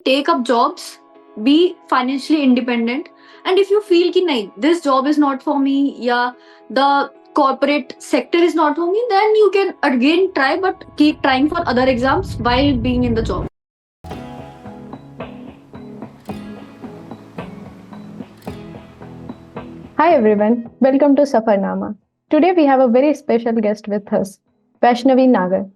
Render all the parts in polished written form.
take up jobs, be financially independent, and if you feel ki nahi, this job is not for me, yeah, the corporate sector is not for me, then you can again try, but keep trying for other exams while being in the job. Hi everyone, welcome to Safarnama. Today we have a very special guest with us, Vaishnavi Nagar.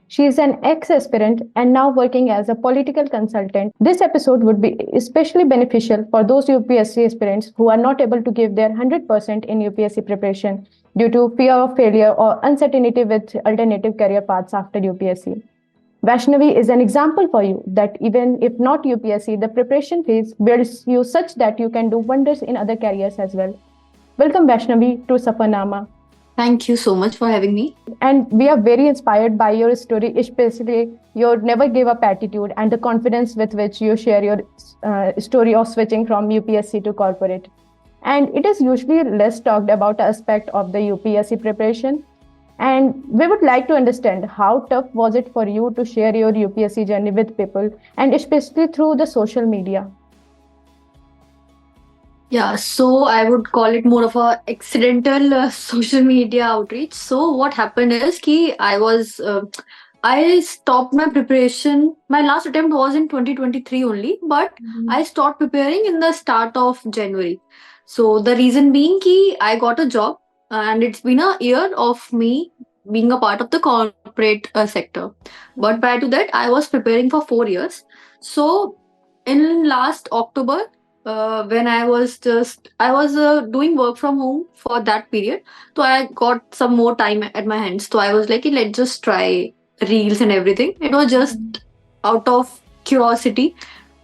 She is an ex-aspirant and now working as a political consultant. This episode would be especially beneficial for those UPSC aspirants who are not able to give their 100% in UPSC preparation due to fear of failure or uncertainty with alternative career paths after UPSC. Vaishnavi is an example for you that even if not UPSC, the preparation phase builds you such that you can do wonders in other careers as well. Welcome, Vaishnavi, to Safarnama. Thank you so much for having me. And we are very inspired by your story, especially your never give up attitude and the confidence with which you share your story of switching from UPSC to corporate. And it is usually less talked about aspect of the UPSC preparation. And we would like to understand how tough was it for you to share your UPSC journey with people, and especially through the social media. Yeah, so I would call it more of a accidental social media outreach. So what happened is ki I stopped my preparation. My last attempt was in 2023 only, but I stopped preparing in the start of January. So the reason being ki I got a job and it's been a year of me being a part of the corporate sector. But prior to that, I was preparing for 4 years. So in last October, when I was doing work from home for that period, so I got some more time at my hands. So I was like, let's just try reels and everything. It was just out of curiosity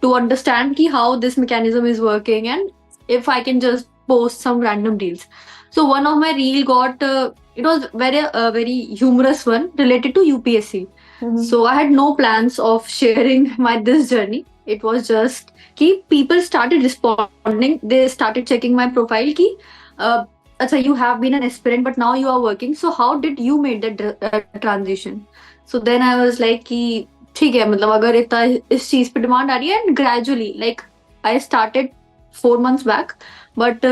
to understand ki how this mechanism is working and if I can just post some random reels. So one of my reel got it was very humorous one related to UPSC. So I had no plans of sharing my this journey. It was just कि people started responding. They started checking my profile कि अच्छा you have been an aspirant but now you are working. So how did you make that transition? So then I was like कि ठीक है मतलब अगर इतना इस चीज पे डिमांड आ रही है and gradually like I started 4 months back but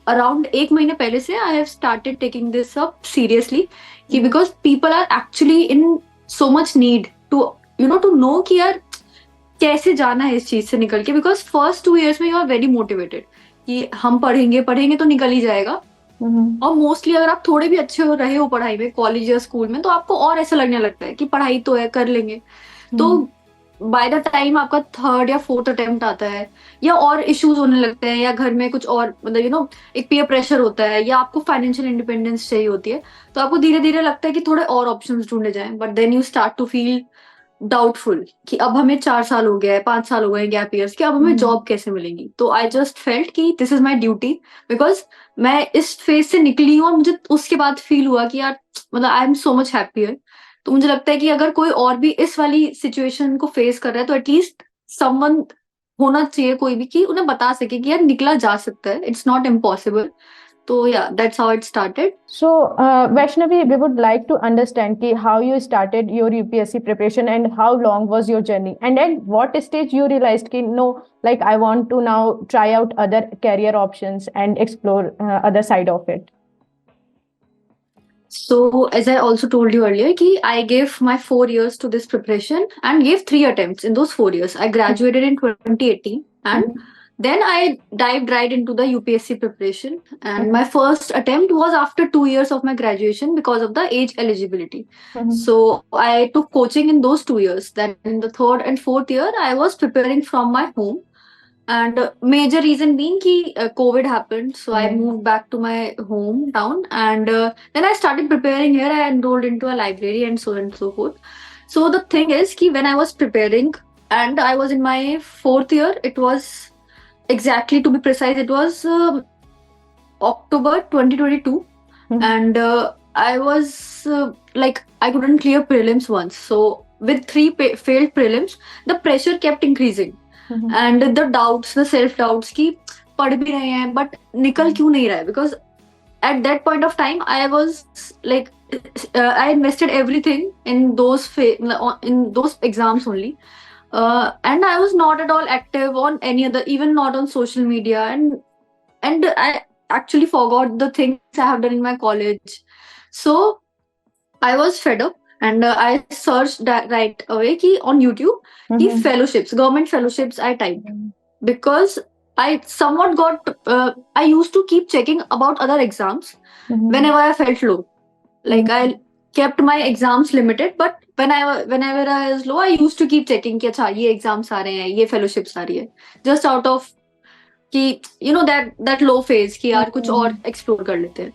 around एक महीने पहले से I have started taking this up seriously कि because people are actually in so much need to to know कि यार कैसे जाना है इस चीज से निकल के बिकॉज फर्स्ट 2 years में यू आर वेरी मोटिवेटेड कि हम पढ़ेंगे पढ़ेंगे तो निकल ही जाएगा और मोस्टली अगर आप थोड़े भी अच्छे हो रहे हो पढ़ाई में कॉलेज या स्कूल में तो आपको और ऐसा लगने लगता है कि पढ़ाई तो है कर लेंगे तो बाय द टाइम आपका थर्ड या फोर्थ अटेम्प्ट आता है या और इश्यूज होने लगते हैं या घर में कुछ और मतलब एक पीयर प्रेशर होता है या आपको फाइनेंशियल इंडिपेंडेंस चाहिए होती है तो आपको धीरे धीरे लगता है कि थोड़े और ऑप्शंस ढूंढे जाएं but then you start to feel doubtful कि अब हमें 4 साल हो गया है 5 साल हो गए गैप ईयर्स कि अब हमें जॉब कैसे मिलेगी तो आई जस्ट फेल्ट कि this is my duty because मैं इस फेज से निकली हूँ और मुझे उसके बाद फील हुआ कि यार मतलब I am so much happier तो मुझे लगता है कि अगर कोई और भी इस वाली सिचुएशन को फेस कर रहा है तो एटलीस्ट समवन होना चाहिए कोई भी कि उन्हें बता सके कि यार निकला जा सकता है it's not impossible So yeah, that's how it started. So, Vaishnavi, we would like to understand how you started your UPSC preparation and how long was your journey, and at what stage you realized no, like I want to now try out other career options and explore other side of it. So, as I also told you earlier, I gave my 4 years to this preparation and gave 3 attempts in those 4 years. I graduated in 2018 and then I dived right into the UPSC preparation. And my first attempt was after 2 years of my graduation because of the age eligibility. So, I took coaching in those 2 years. Then in the third and fourth year, I was preparing from my home. And major reason being कि COVID happened, so I moved back to my hometown, and then I started preparing here. I enrolled into a library and so on and so forth. So the thing is कि when I was preparing, and I was in my fourth year, it was exactly to be precise, it was October 2022, and I was like I couldn't clear prelims once. So with three failed prelims, the pressure kept increasing. And the doubts, the self doubts कि पढ़ भी रहे हैं but निकल क्यों नहीं रहा है because at that point of time I was like I invested everything in those exams only And I was not at all active on any other, even not on social media, and I actually forgot the things I have done in my college. So I was fed up, and I searched that right away ki on YouTube ki Mhm. fellowships, government fellowships I typed, Mhm. because I somewhat got I used to keep checking about other exams Mhm. whenever I felt low. Like Mhm. I kept my exams limited, but whenever I was low, I used to keep checking कि अच्छा ये exams आ रहे हैं, ये fellowships आ रही है, just out of कि that low phase कि यार कुछ और Mhm. explore कर लेते हैं.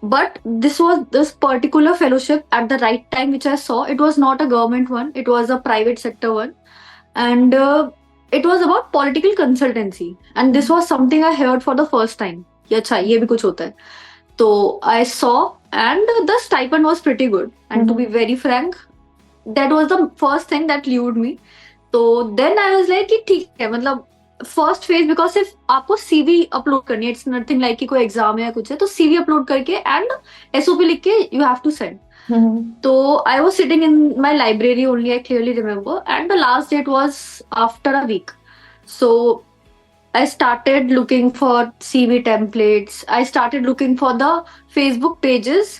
But this was this particular fellowship at the right time which I saw. It was not a government one; it was a private sector one, and it was about political consultancy. And this was something I heard for the first time. कि अच्छा ये भी कुछ होता है. So I saw, and the stipend was pretty good. And to be Mhm. very frank, that was the first thing that lured me. तो then I was like कि ठीक है, मतलब फर्स्ट फेज, बिकॉज सिर्फ आपको सीवी अपलोड करनी है, it's nothing like कि कोई एग्जाम है या कुछ है, तो सीवी अपलोड करके एंड एसओपी लिख के you have to send. Mhm. तो I was sitting in my library only, I clearly remember, and the last date was after a week. So I started looking for CV templates. I started looking for the Facebook pages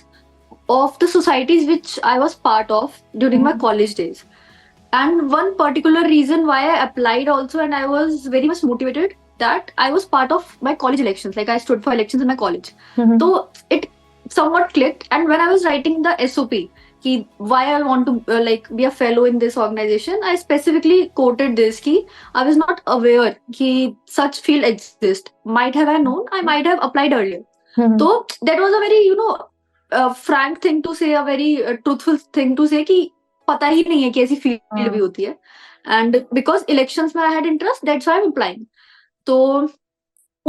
of the societies which I was part of during my Mhm. college days. And one particular reason why I applied also, and I was very much motivated, that I was part of my college elections. Like I stood for elections in my college. Mhm. So it somewhat clicked. And when I was writing the SOP, why I want to like be a fellow in this organization, I specifically quoted this ki I was not aware ki such field exist. Might have I known, I might have applied earlier. Mhm. So that was a very frank thing to say, a very truthful thing to say कि पता ही नहीं है कि ऐसी field भी होती है. And because elections में I had interest, that's why I am applying. तो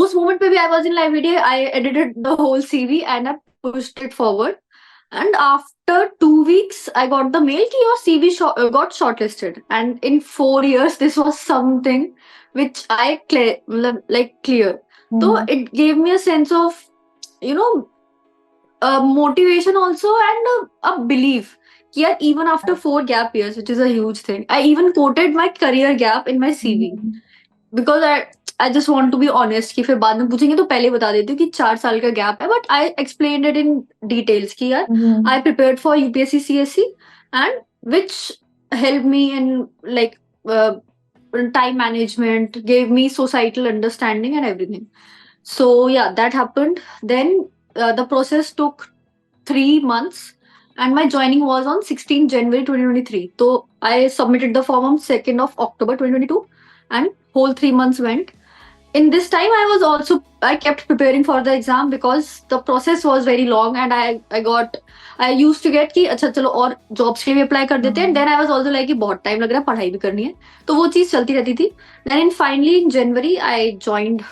उस मोमेंट पे भी I was in library, I edited the whole CV and I pushed it forward. And after 2 weeks, I got the mail कि your CV got shortlisted. And in 4 years, this was something which I like clear. So Mhm. it gave me a sense of, you know, motivation also, and a belief. Yeah, even after 4 gap years, which is a huge thing, I even quoted my career gap in my CV, Mhm. because I just want to be honest कि फिर बाद में पूछेंगे तो पहले बता देती हूँ कि 4 साल का गैप है, but I explained it in details कि यार Mhm. I prepared for UPSC CSC, and which helped me in like time management, gave me societal understanding and everything. So yeah, that happened. Then the process took 3 months, and my joining was on 16th January 2023. So I submitted the form on 2nd of October 2022, and whole 3 months went. In this time, I kept preparing for the exam, because the process was very long, and I used to get कि अच्छा चलो और jobs के लिए भी apply कर देते हैं. And then I was also like कि बहुत time लग रहा है, पढ़ाई भी करनी है, तो वो चीज चलती रहती थी. Then finally in January I joined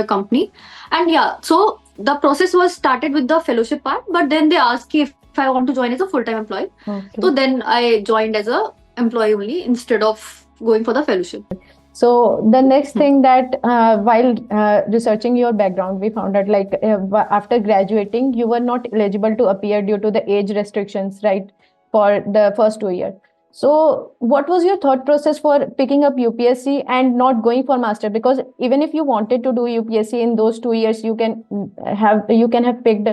the company. And yeah, so the process was started with the fellowship part, but then they asked if I want to join as a full-time employee. Okay. So then I joined as a employee only instead of going for the fellowship. So the next thing that while researching your background, we found out like after graduating, you were not eligible to appear due to the age restrictions, right? For the first 2 years. So what was your thought process for picking up UPSC and not going for master? Because even if you wanted to do UPSC in those 2 years, you can have picked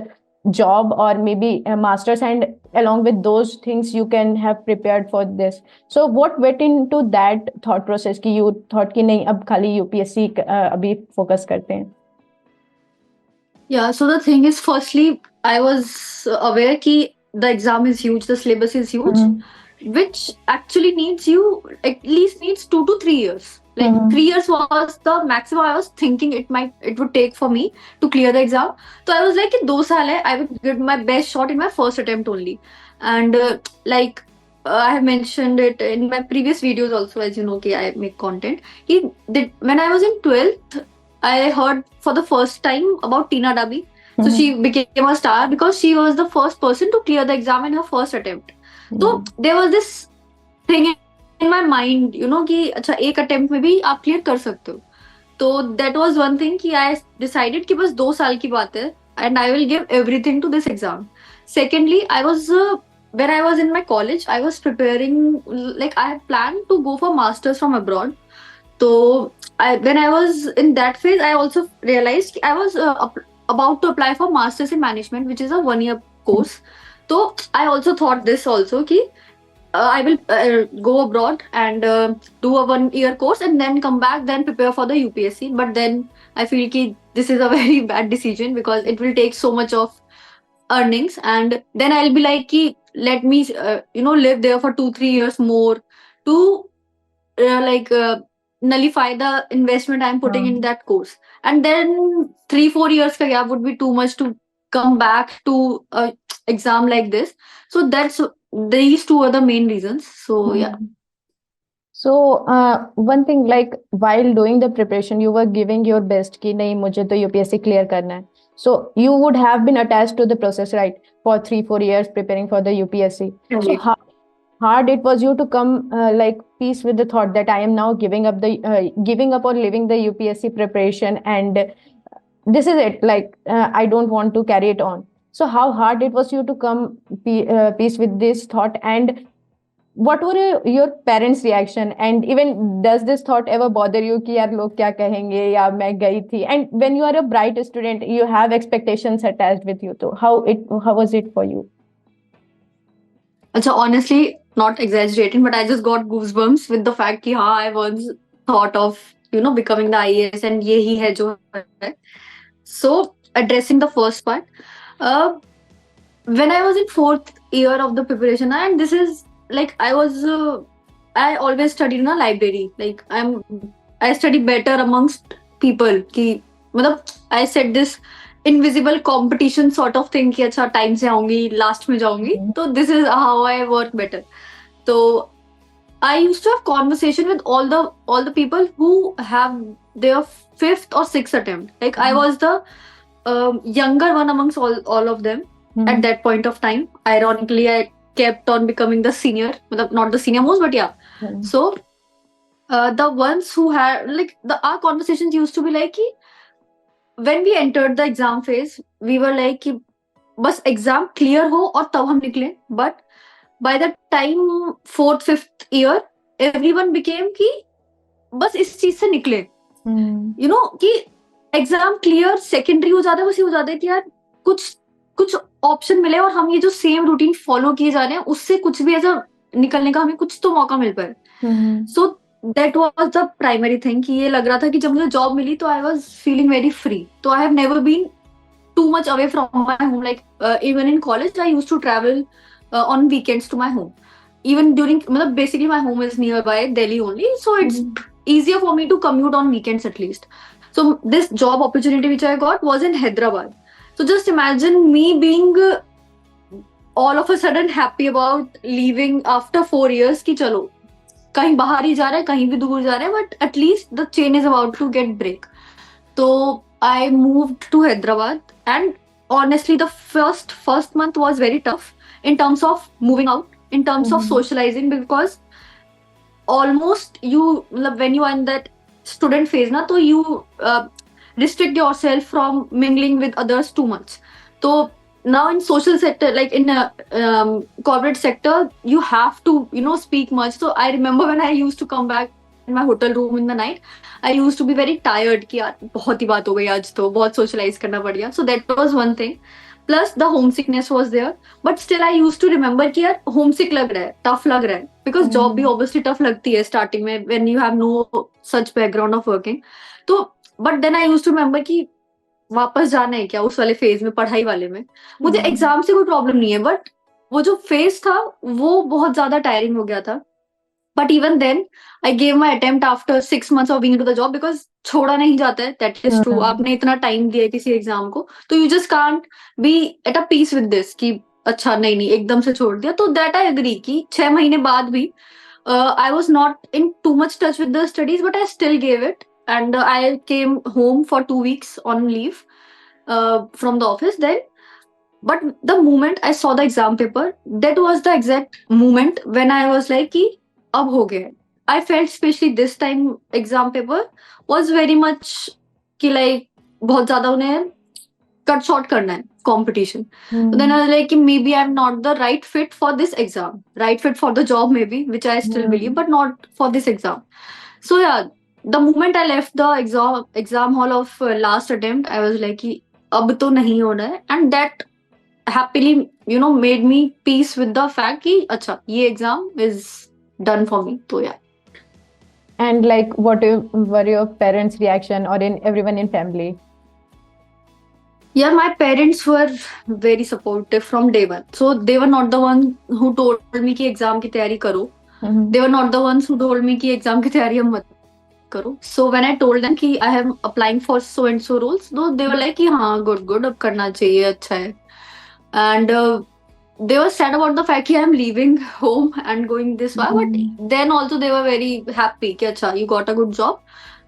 job or maybe a master's, and along with those things you can have prepared for this. So what went into that thought process कि you thought कि नहीं अब खाली UPSC अभी focus करते हैं? Yeah, so the thing is, firstly, I was aware that the exam is huge, the syllabus is huge, which actually needs you at least needs 2 to 3 years. Like 3 years was the maximum I was thinking it would take for me to clear the exam. So I was like, कि 2 साल है, I would give my best shot in my first attempt only. And like I have mentioned it in my previous videos also, as you know, कि I make content. When I was in 12th, I heard for the first time about Tina Dabi. So she became a star because she was the first person to clear the exam in her first attempt. So there was this thing in my mind, कि अच्छा एक attempt में भी आप clear कर सकते हो. तो that was one thing कि I decided कि बस 2 साल की बात है, and I will give everything to this exam. Secondly, I was when I was in my college, I was preparing, like I had planned to go for masters from abroad. So when I was in that phase, I also realized I was about to apply for masters in management, which is a 1 year course. So I also thought this also ki I will go abroad and do a 1 year course and then come back, then prepare for the UPSC. But then I feel ki this is a very bad decision because it will take so much of earnings, and then I'll be like ki, let me live there for 2 3 years more to nullify the investment I'm putting in that course, and then 3 4 years ka gap would be too much to come back to a exam like this. So that's these two are the main reasons. So yeah. So one thing, like while doing the preparation, you were giving your best कि नहीं मुझे तो UPSC clear करना है. So you would have been attached to the process, right? For 3 4 years preparing for the UPSC. So Right. how hard it was you to come like peace with the thought that I am now giving up or leaving the UPSC preparation, and this is it. Like I don't want to carry it on. So how hard it was you to come peace with this thought, and what were your parents reaction, and even does this thought ever bother you कि यार लोग क्या कहेंगे या मैं गई थी, and when you are a bright student you have expectations attached with you, so how was it for you? So honestly, not exaggerating, but I just got goosebumps with the fact कि हाँ, I once thought of becoming the IAS and यही है जो है. So addressing the first part, uh, when I was in fourth year of the preparation, and this is like I always studied in a library. Like I study better amongst people. कि मतलब I said this invisible competition sort of thing कि अच्छा time से आऊंगी, last में जाऊंगी. So this is how I work better. So I used to have conversation with all the people who have their fifth or sixth attempt. Like I was the younger one amongst all of them at that point of time. Ironically, I kept on becoming the senior, not the senior most, but yeah. So the ones who had like our conversations used to be like कि, when we entered the exam phase, we were like कि बस exam clear हो और तब हम निकले. But by the time fourth fifth year, everyone became कि बस इस चीज से निकले. कि एग्जाम क्लियर सेकेंडरी हो जाता है, बस ये हो जाता है कि यार कुछ ऑप्शन मिले और हम ये जो सेम रूटीन फॉलो किए जा रहे हैं उससे कुछ भी ऐसा निकलने का हमें कुछ तो मौका मिल पाए. So that was the primary thing कि ये लग रहा था कि जब मुझे जॉब मिली तो I was feeling very free. तो I have never been too much away from my home. Like even in college, I used to travel on weekends to my home. Even during, basically my home is nearby Delhi only, so it's easier for me to commute on weekends at least. So this job opportunity which I got was in Hyderabad. So just imagine me being all of a sudden happy about leaving after 4 years कि चलो कहीं बाहर ही जा रहे हैं, कहीं भी दूर जा रहे हैं, but at least the chain is about to get break. So I moved to Hyderabad, and honestly the first month was very tough in terms of moving out, in terms of socializing, because almost when you are in that student phase na, so you restrict yourself from mingling with others too much. So now in social sector, like in corporate sector, you have to speak much. So I remember when I used to come back in my hotel room in the night, I used to be very tired कि यार बहुत ही बात हो गई आज तो बहुत socialize करना पड़ गया. So that was one thing. Plus the homesickness was there, but still I used to remember कि यार homesick लग रहा है, tough लग रहा है, because job भी obviously tough लगती है starting में when you have no such background of working. तो but then I used to remember कि वापस जाना है क्या उस वाले फेज में, पढ़ाई वाले में. मुझे एग्जाम से कोई प्रॉब्लम नहीं है, बट वो जो फेज था वो बहुत ज्यादा टायरिंग हो गया था. But even then, I gave my attempt after 6 months of being into the job, because छोड़ा नहीं जाता है. That is true. आपने इतना टाइम दिया है किसी एग्जाम को, तो you just can't be at a peace with this कि अच्छा नहीं एकदम से छोड़ दिया. तो that I agree कि 6 महीने बाद भी I was not in too much touch with the studies, but I still gave it, and I came home for 2 weeks on leave from the office then. But the moment I saw the exam paper, that was the exact moment when I was like कि अब हो गया. I felt especially this time exam paper was very much कि like बहुत ज्यादा उन्हें cut short करना है competition. So then I Hmm. was like, maybe I'm not the right fit for this exam, right fit for the job maybe, which I still believe, Hmm. but not for this exam. So yeah, the moment I left the exam hall of last attempt, I was like, कि अब तो नहीं होना है, and that happily made me peace with the fact कि अच्छा ये exam is done for me. तो yeah. And like, were your parents' reaction or in everyone in family? Yeah, my parents were very supportive from day one. So they were not the one who told me कि exam की तैयारी करो. Mm-hmm. They were not the ones who told me कि exam की तैयारी अब मत करो. So when I told them कि I am applying for so and so roles, though they were like कि हाँ good अब करना चाहिए, अच्छा है. And they were sad about the fact कि I am leaving home and going this way, but Mm-hmm. then also they were very happy कि अच्छा you got a good job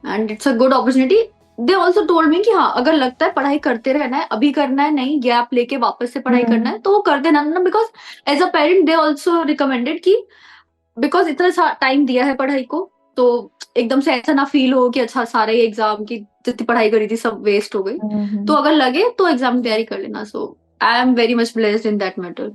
and it's a good opportunity. They also told me कि हाँ अगर लगता है पढ़ाई करते रहना है, अभी करना है नहीं, गैप लेके वापस से पढ़ाई करना है तो वो कर देना. Because as a parent they also recommended कि बिकॉज इतना टाइम दिया है पढ़ाई को, तो एकदम से ऐसा ना फील हो कि अच्छा सारे एग्जाम की जितनी पढ़ाई करी थी सब वेस्ट हो गई. तो अगर लगे तो एग्जाम की तैयारी कर लेना. So I am very much blessed in that matter.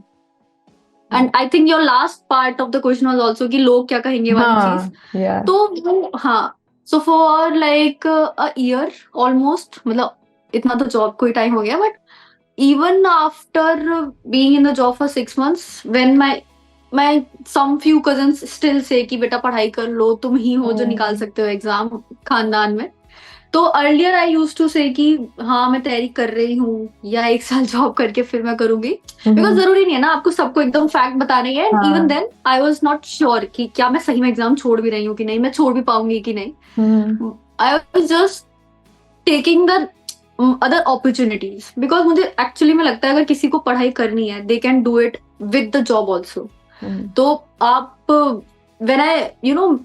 And I think your last part of the question was also कि लोग क्या कहेंगे वाली चीज. Yeah. तो वो हाँ, so for like a year almost, मतलब इतना तो जॉब को ही टाइम हो गया, but even after being in the job for 6 months, when my some few cousins still say कि बेटा पढ़ाई कर लो, तुम ही हो जो निकाल सकते हो एग्जाम खानदान में. तो अर्लियर आई यूज टू से कि हाँ मैं तैयारी कर रही हूँ या 1 साल जॉब करके फिर मैं करूंगी. बिकॉज जरूरी नहीं है ना आपको सबको एकदम फैक्ट बताने है. And even then I was not sure कि क्या मैं सही में एग्जाम छोड़ भी रही हूँ कि नहीं, मैं छोड़ भी पाऊंगी कि नहीं. I was just taking the other opportunities. Because मुझे एक्चुअली में लगता है अगर किसी को पढ़ाई करनी है they can do it with the job also. तो आप when I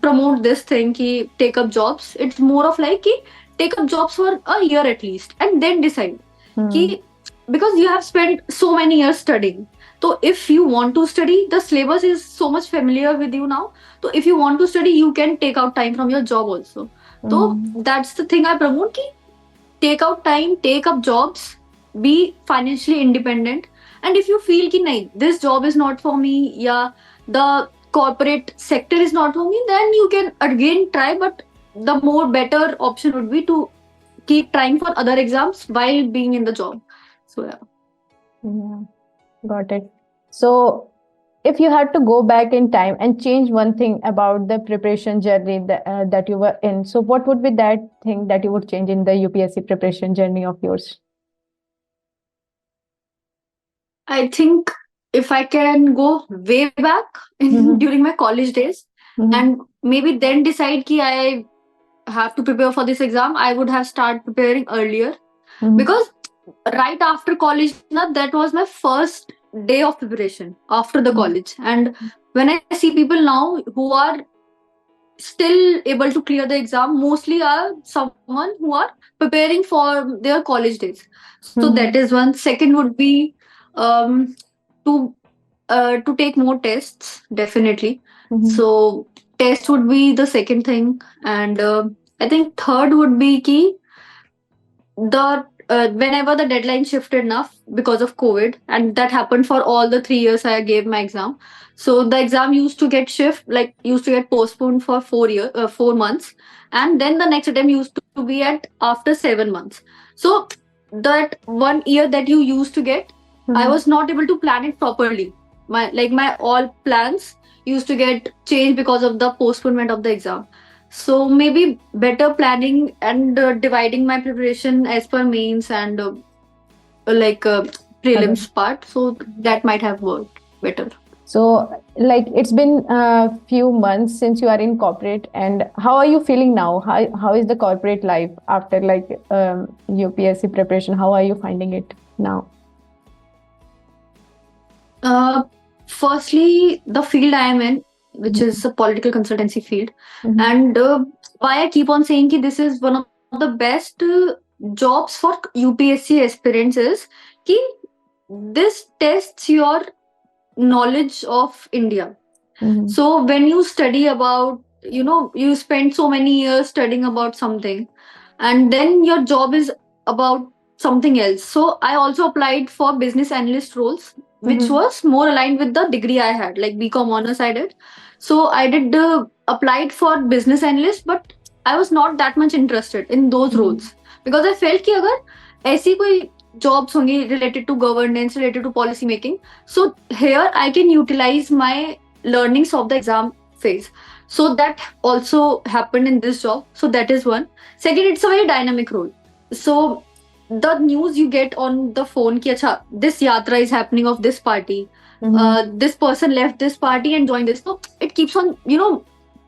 promote this thing ki take up jobs, it's more of like ki take up jobs for a year at least and then decide ki because you have spent so many years studying. So if you want to study, the syllabus is so much familiar with you now. So if you want to study, you can take out time from your job also. So that's the thing I promote ki take out time, take up jobs, be financially independent. And if you feel ki nahi, this job is not for me, yeah, the corporate sector is not for me, then you can again try, but the more better option would be to keep trying for other exams while being in the job. So Yeah, got it. So if you had to go back in time and change one thing about the preparation journey that you were in, so what would be that thing that you would change in the UPSC preparation journey of yours? I think if I can go way back during my college days and maybe then decide ki I have to prepare for this exam, I would have started preparing earlier. Because right after college, that was my first day of preparation after the college. And when I see people now who are still able to clear the exam, mostly are someone who are preparing for their college days. So that is one. Second would be to take more tests, definitely. So test would be the second thing. And I think third would be ki the whenever the deadline shifted enough because of COVID, and that happened for all the 3 years I gave my exam. So the exam used to get used to get postponed for 4 months, and then the next attempt used to be at after 7 months. So that 1 year that you used to get, I was not able to plan it properly. My all plans used to get changed because of the postponement of the exam. So maybe better planning and dividing my preparation as per mains and prelims part. So that might have worked better. So like it's been a few months since you are in corporate, and how are you feeling now? How is the corporate life after UPSC preparation? How are you finding it now? Firstly, the field I am in, which is a political consultancy field, and why I keep on saying that this is one of the best jobs for UPSC aspirants is that this tests your knowledge of India. So when you study about, you spend so many years studying about something, and then your job is about something else. So I also applied for business analyst roles, which Mhm. was more aligned with the degree I had, like BCom honors I did. So I did applied for business analyst, but I was not that much interested in those Mhm. roles because I felt कि अगर ऐसी कोई jobs होंगी related to governance, related to policy making, so here I can utilize my learnings of the exam phase. So that also happened in this job. So that is one. Second, it's a very dynamic role. So the news you get on the phone ki acha, this yatra is happening of this party, Mhm. this person left this party and joined this, so it keeps on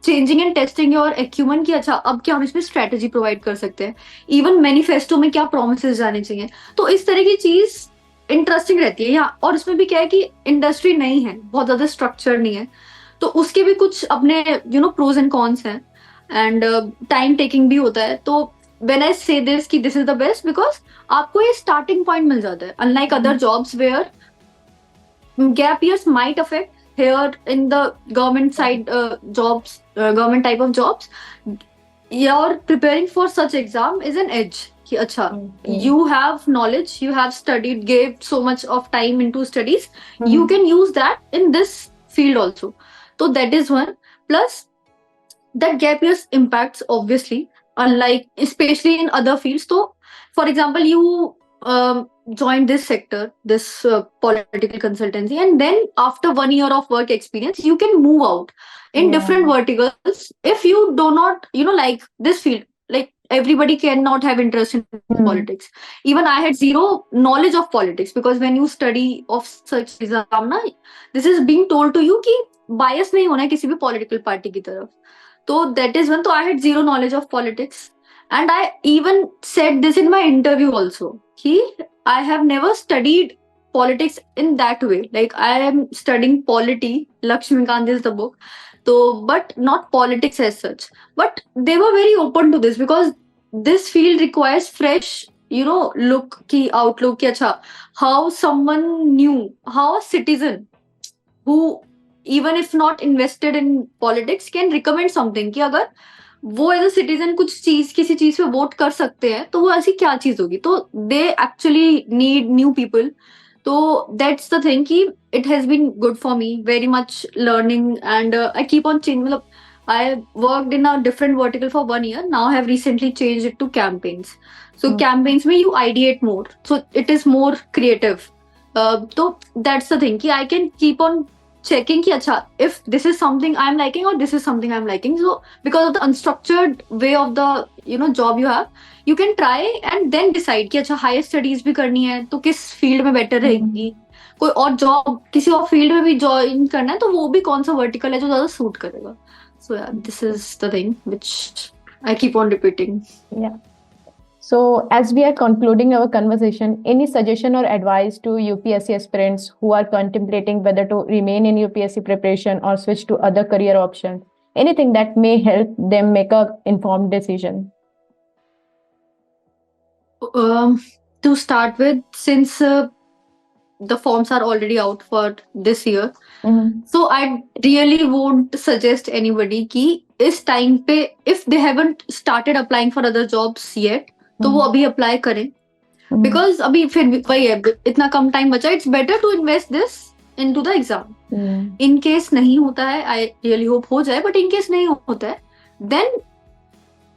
changing and testing your acumen कि अच्छा अब क्या हम इसमें strategy provide कर सकते हैं, even manifesto में क्या प्रोमिसेस जाने चाहिए. तो इस तरह की चीज इंटरेस्टिंग रहती है यहाँ. और इसमें भी क्या है कि इंडस्ट्री नहीं है, बहुत ज्यादा स्ट्रक्चर नहीं है, तो उसके भी कुछ अपने प्रोज एंड कॉन्स हैं. एंड टाइम टेकिंग भी होता है. तो व्हेन आई से दिस कि this is the best because आपको ये स्टार्टिंग पॉइंट मिल जाता है, unlike other jobs where gap years might affect. Here in the government side jobs, government type of jobs, you're preparing for such exam is an edge कि अच्छा you have knowledge, you have studied, gave so much of time into studies, you can use that in this field also. So that is one. Plus that gap years impacts obviously, unlike especially in other fields. So for example, you joined this sector, this political consultancy, and then after 1 year of work experience you can move out in different verticals if you do not like this field. Like everybody cannot have interest in politics. Even I had zero knowledge of politics because when you study of such exam na, this is being told to you कि bias नहीं होना है किसी भी political party की तरफ. So that is one. So I had zero knowledge of politics, and I even said this in my interview also. I have never studied politics in that way. Like I am studying polity. Lakshmikant is the book. So, but not politics as such. But they were very open to this because this field requires fresh, look ki outlook ki acha, how someone new, how a citizen who even if not invested in politics can recommend something कि अगर वो as a citizen कुछ चीज किसी चीज पे vote कर सकते हैं तो वो ऐसी क्या चीज होगी. तो they actually need new people. तो दैट्स द थिंग कि it has been good for me very much learning and I keep on change. मतलब I worked in a different vertical for 1 year. Now I have recently changed it to campaigns. So campaigns में you ideate more. So it is more creative. So that's the thing कि I can keep on checking कि अच्छा if this is something I'm liking or this is something I'm liking. So because of the unstructured way of the job you have, you can try and then decide कि अच्छा higher studies भी करनी है तो किस field में better रहेगी. कोई और job किसी और field में भी join करना है तो वो भी कौन सा vertical है जो ज़्यादा suit करेगा. So yeah, this is the thing which I keep on repeating. Yeah. So as we are concluding our conversation, any suggestion or advice to UPSC aspirants who are contemplating whether to remain in UPSC preparation or switch to other career options? Anything that may help them make a informed decision? To start with, since the forms are already out for this year, so I really won't suggest anybody कि इस time पे if they haven't started applying for other jobs yet, तो वो अभी apply करें. Because अभी फिर वही है, इतना कम time बचा. It's better to invest this into the exam. In case नहीं होता है, I really hope हो जाए, but in case नहीं होता है, then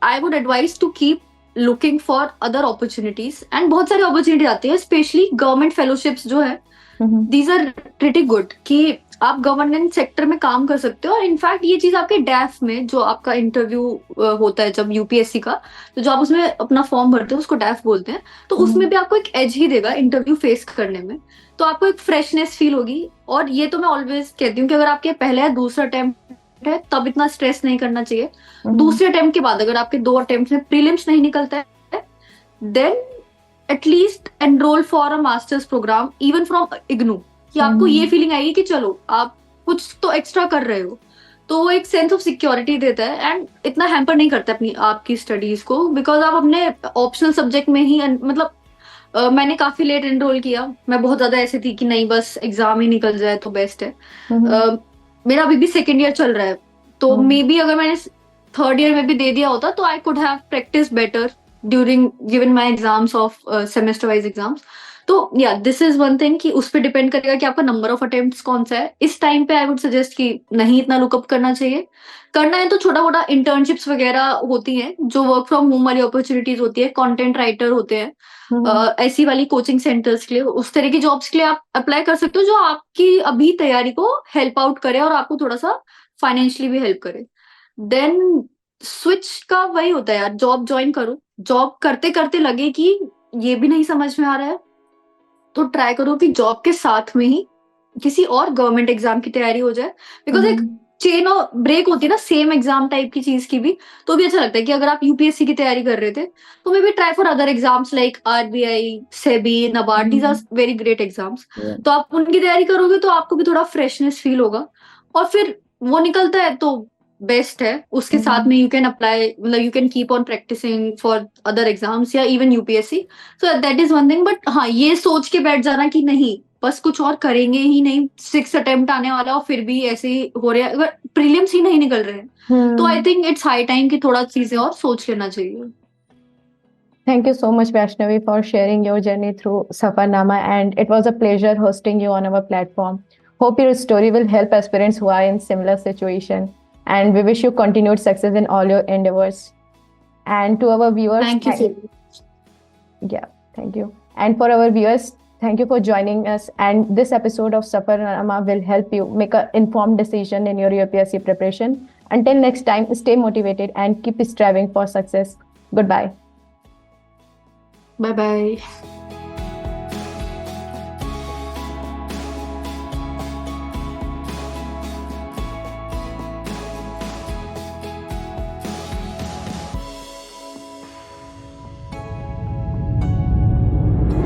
I would advise to keep looking for other opportunities. And बहुत सारे opportunities आते हैं, especially government fellowships जो है, these are pretty good कि आप गवर्नेंस सेक्टर में काम कर सकते हो. और इनफैक्ट ये चीज आपके डैफ में जो आपका इंटरव्यू होता है जब यूपीएससी का, तो जो आप उसमें अपना फॉर्म भरते हो उसको डैफ बोलते हैं, तो उसमें भी आपको एक एज ही देगा इंटरव्यू फेस करने में. तो आपको एक फ्रेशनेस फील होगी. और ये तो मैं ऑलवेज कहती हूँ कि अगर आपके पहले या दूसरा अटेम्प्ट है तब इतना स्ट्रेस नहीं करना चाहिए. दूसरे अटेम्प्ट के बाद अगर आपके 2 अटेम्प्ट में प्रीलिम्स नहीं निकलता है, then at least enrol for a masters programme even from IGNOU, कि आपको ये फीलिंग आएगी कि चलो आप कुछ तो एक्स्ट्रा कर रहे हो. तो वो एक सेंस ऑफ सिक्योरिटी देता है एंड इतना हैम्पर नहीं करता अपनी आपकी स्टडीज को, बिकॉज आप अपने ऑप्शनल सब्जेक्ट में ही मतलब मैंने काफी लेट एनरोल किया. मैं बहुत ज्यादा ऐसे थी कि नहीं बस एग्जाम ही निकल जाए तो बेस्ट है. मेरा अभी भी 2nd ईयर चल रहा है, तो मे बी अगर मैंने 3rd ईयर में भी दे दिया होता तो I could have practice better during given my exams of semester wise exams. तो या दिस इज वन थिंग कि उस पर डिपेंड करेगा कि आपका नंबर ऑफ अटेम्प्ट्स कौन सा है. इस टाइम पे आई वुड सजेस्ट कि नहीं इतना लुकअप करना चाहिए. करना है तो छोटा मोटा इंटर्नशिप्स वगैरह होती हैं, जो वर्क फ्रॉम होम वाली अपॉर्चुनिटीज होती है, कंटेंट राइटर होते हैं, ऐसी वाली कोचिंग सेंटर्स के लिए, उस तरह की जॉब्स के लिए आप अप्लाई कर सकते हो जो आपकी अभी तैयारी को हेल्प आउट करे और आपको थोड़ा सा फाइनेंशियली भी हेल्प करे. देन स्विच का वही होता है यार, जॉब ज्वाइन करो, जॉब करते करते लगे कि ये भी नहीं समझ में आ रहा है तो ट्राई करो कि जॉब के साथ में ही किसी और गवर्नमेंट एग्जाम की तैयारी हो जाए. बिकॉज एक चेन और ब्रेक होती है ना सेम एग्जाम टाइप की चीज की भी, तो भी अच्छा लगता है कि अगर आप यूपीएससी की तैयारी कर रहे थे तो maybe try for other exams like RBI, SEBI, NABARD. These are very great exams. तो आप उनकी तैयारी करोगे तो आपको भी थोड़ा फ्रेशनेस फील होगा, और फिर वो निकलता है तो बेस्ट है. उसके साथ में यू कैन अप्लाई, मतलब you can keep on practising for other exams या even UPSC. So that is one thing. But हाँ, ये सोच के बैठ जाना कि नहीं बस कुछ और करेंगे ही नहीं, 6 अटेम्प्ट आने वाला और फिर भी ऐसे ही हो रहा है, अगर प्रीलिम्स ही नहीं निकल रहे हैं तो I think it's high time कि थोड़ा चीजें और सोच लेना चाहिए. Thank you so much, Vaishnavi, for sharing your journey through Safarnama, and it was a pleasure hosting you on our platform. Hope your story will help aspirants who are in similar situation, and we wish you continued success in all your endeavors. And to our viewers, Thank you so much. yeah, thank you. And for our viewers, thank you for joining us. And this episode of Safarnama will help you make an informed decision in your UPSC preparation. Until next time, stay motivated and keep striving for success. Goodbye. Bye bye.